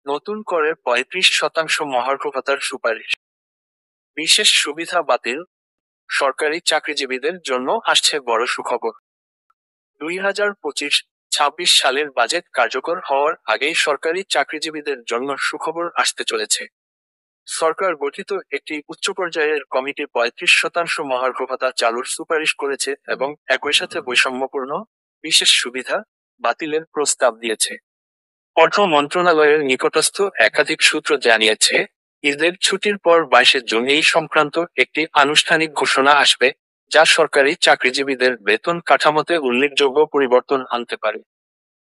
নতুন করে ৩৫% মহার্ঘ ভাতার সুপারিশ। বিশেষ সুবিধা বাতিল, সরকারি চাকরিজীবীদের জন্য আসছে বড় সুখবর। ২০২৫-২৬ সালের বাজেট কার্যকর হওয়ার আগেই সরকারি চাকরিজীবীদের জন্য সুখবর আসতে চলেছে। সরকার গঠিত একটি উচ্চ পর্যায়ের কমিটি ৩৫% মহার্ঘ ভাতা চালুর সুপারিশ করেছে এবং একই সাথে বৈষম্যপূর্ণ বিশেষ সুবিধা বাতিলের প্রস্তাব দিয়েছে। অর্থ মন্ত্রণালয়ের নিকটস্থ একাধিক সূত্র জানিয়েছে, ঈদের ছুটির পর ২২ জুন এই সংক্রান্ত একটি আনুষ্ঠানিক ঘোষণা আসবে, যা সরকারি চাকরিজীবীদের বেতন কাঠামোতে উল্লেখযোগ্য পরিবর্তন আনতে পারে।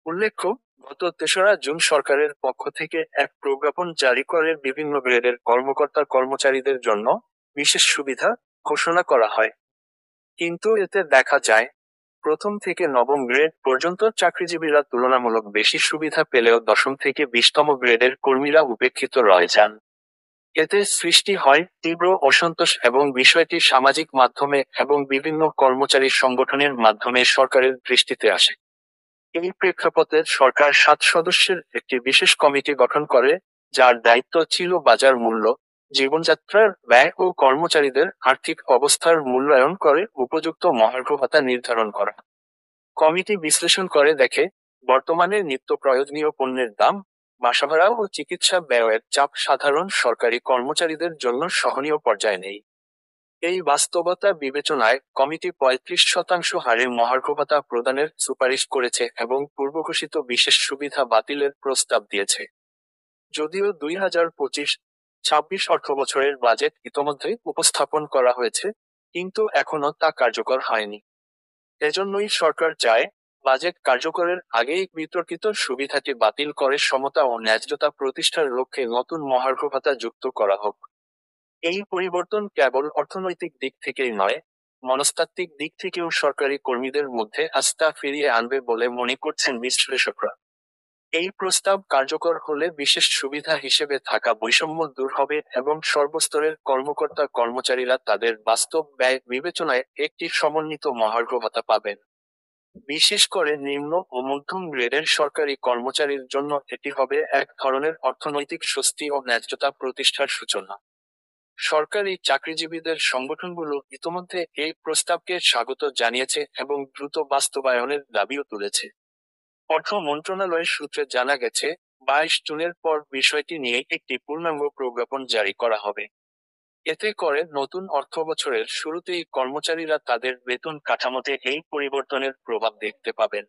উল্লেখ্য, গত ৩রা জুন সরকারের পক্ষ থেকে এক প্রজ্ঞাপন জারি করে বিভিন্ন গ্রেডের কর্মকর্তা-কর্মচারীদের জন্য বিশেষ সুবিধা ঘোষণা করা হয়। কিন্তু এতে দেখা যায়, প্রথম থেকে নবম গ্রেড পর্যন্ত চাকরিজীবীরা তুলনামূলক বেশি সুবিধা পেলেও দশম থেকে ২০তম গ্রেডের কর্মীরা উপেক্ষিত রয়ে যান। এতে সৃষ্টি হয় তীব্র অসন্তোষ এবং বিষয়টি সামাজিক মাধ্যমে এবং বিভিন্ন কর্মচারী সংগঠনের মাধ্যমে সরকারের দৃষ্টিতে আসে। এই প্রেক্ষাপটে সরকার ৭ সদস্যের একটি বিশেষ কমিটি গঠন করে, যার দায়িত্ব ছিল বাজার মূল্য, জীবনযাত্রার ব্যয় ও কর্মচারীদের আর্থিক অবস্থার মূল্যায়ন করে উপযুক্ত মহার্ঘ ভাতা নির্ধারণ করা। কমিটি বিশ্লেষণ করে দেখে, বর্তমানে নিত্য প্রয়োজনীয় পণ্যের দাম, বাসাভাড়া ও চিকিৎসা ব্যয়ের চাপ সাধারণ সরকারি কর্মচারীদের জন্য সহনীয় পর্যায়ে নেই। এই বাস্তবতা বিবেচনায় কমিটি ৩৫% হারে মহার্ঘ ভাতা প্রদানের সুপারিশ করেছে এবং পূর্বঘোষিত বিশেষ সুবিধা বাতিলের প্রস্তাব দিয়েছে। যদিও ২০২৫-২৬ অর্থবছরের বাজেট ইতোমধ্যে উপস্থাপন করা হয়েছে, কিন্তু এখনো তা কার্যকর হয়নি। এজন্যই সরকার চায়, বাজেট কার্যকরের আগেই বিতর্কিত সুবিধাটি বাতিল করে সমতা ও ন্যায্যতা প্রতিষ্ঠার লক্ষ্যে নতুন মহার্ঘ ভাতা যুক্ত করা হোক। এই পরিবর্তন কেবল অর্থনৈতিক দিক থেকেই নয়, মনস্তাত্ত্বিক দিক থেকেও সরকারি কর্মীদের মধ্যে আস্থা ফিরিয়ে আনবে বলে মনে করছেন বিশ্লেষকরা। এই প্রস্তাব কার্যকর হলে বিশেষ সুবিধা হিসেবে থাকা বৈষম্য দূর হবে এবং সর্বস্তরের কর্মকর্তা-কর্মচারীরা তাদের বাস্তব ব্যয় বিবেচনায় একটি সমন্বিত মহার্ঘ ভাতা পাবেন। বিশেষ করে নিম্ন ও মধ্যম গ্রেডের সরকারি কর্মচারীর জন্য এটি হবে এক ধরনের অর্থনৈতিক স্বস্তি ও ন্যায্যতা প্রতিষ্ঠার সূচনা। সরকারি চাকরিজীবীদের সংগঠনগুলো ইতোমধ্যে এই প্রস্তাবকে স্বাগত জানিয়েছে এবং দ্রুত বাস্তবায়নের দাবিও তুলেছে। অর্থ মন্ত্রণালয়ের সূত্রে জানা গেছে, ২২ জুনের পর বিষয়টি নিয়ে একটি পূর্ণাঙ্গ প্রজ্ঞাপন জারি করা হবে। এতে করে নতুন অর্থবছরের শুরুতেই কর্মচারীরা তাদের বেতন কাঠামোতে এই পরিবর্তনের প্রভাব দেখতে পাবেন।